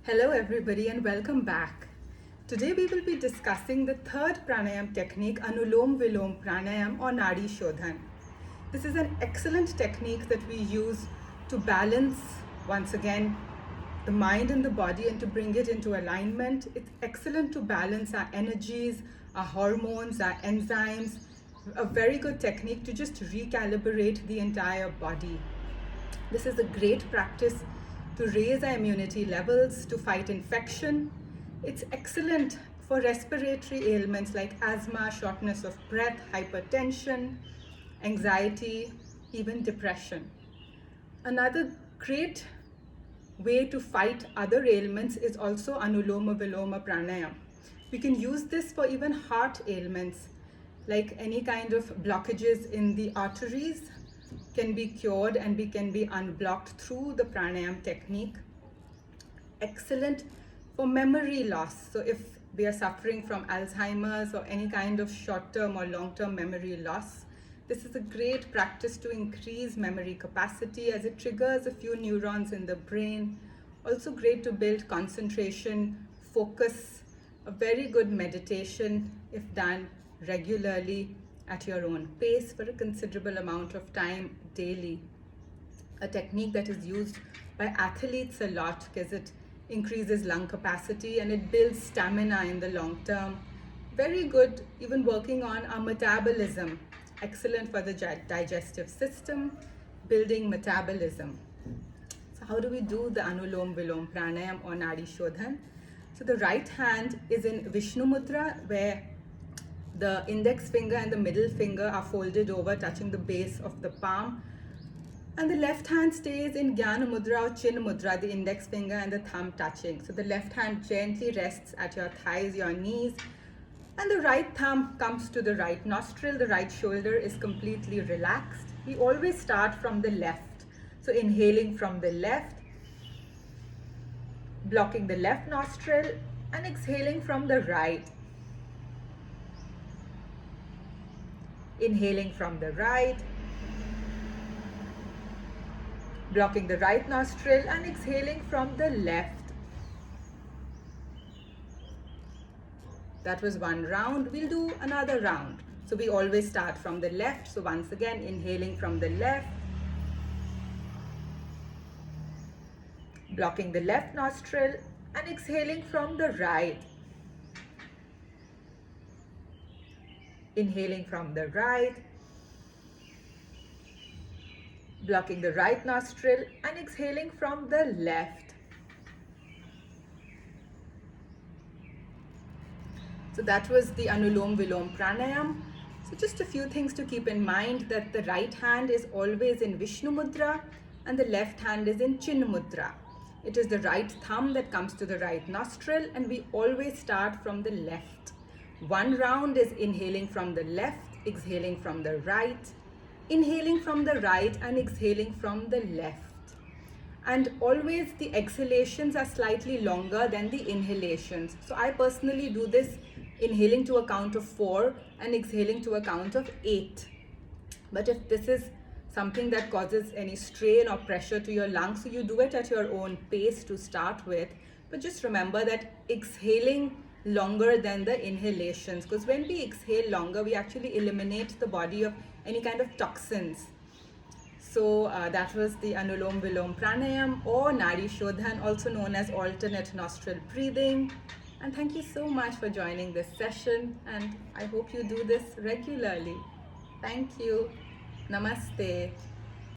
Hello everybody and welcome back. Today we will be discussing the third pranayam technique, Anuloma Viloma Pranayama or Nadi Shodhan. This is an excellent technique that we use to balance, once again, the mind and the body and to bring it into alignment. It's excellent to balance our energies, our hormones, our enzymes. A very good technique to just recalibrate the entire body. This is a great practice to raise our immunity levels, to fight infection. It's excellent for respiratory ailments like asthma, shortness of breath, hypertension, anxiety, even depression. Another great way to fight other ailments is also Anuloma Viloma Pranayama. We can use this for even heart ailments, like any kind of blockages in the arteries can be cured and can be unblocked through the pranayam technique. Excellent for memory loss. So if we are suffering from Alzheimer's or any kind of short-term or long-term memory loss, this is a great practice to increase memory capacity as it triggers a few neurons in the brain. Also great to build concentration, focus, a very good meditation if done regularly at your own pace for a considerable amount of time daily. A technique that is used by athletes a lot because it increases lung capacity and it builds stamina in the long term. Very good even working on our metabolism. Excellent for the digestive system, building metabolism. So how do we do the Anuloma Viloma Pranayama or Nadi Shodhan? So the right hand is in Vishnu Mudra, where the index finger and the middle finger are folded over, touching the base of the palm. And the left hand stays in Jnana Mudra or Chin Mudra, the index finger and the thumb touching. So the left hand gently rests at your thighs, your knees. And the right thumb comes to the right nostril. The right shoulder is completely relaxed. We always start from the left. So inhaling from the left, blocking the left nostril, and exhaling from the right. Inhaling from the right, blocking the right nostril and exhaling from the left. That was one round. We'll do another round. So we always start from the left. So once again, inhaling from the left, blocking the left nostril and exhaling from the right. Inhaling from the right, blocking the right nostril and exhaling from the left. So that was the Anuloma Viloma Pranayama. So just a few things to keep in mind, that the right hand is always in Vishnu Mudra and the left hand is in Chin Mudra. It is the right thumb that comes to the right nostril and we always start from the left. One round is inhaling from the left, exhaling from the right, inhaling from the right and exhaling from the left. And always the exhalations are slightly longer than the inhalations. So I personally do this inhaling to a count of 4 and exhaling to a count of 8. But if this is something that causes any strain or pressure to your lungs, so you do it at your own pace to start with. But just remember that exhaling longer than the inhalations, because when we exhale longer, we actually eliminate the body of any kind of toxins. So that was the Anuloma Viloma Pranayama or Nadi Shodhan, also known as Alternate Nostril Breathing. And thank you so much for joining this session, and I hope you do this regularly. Thank you. Namaste.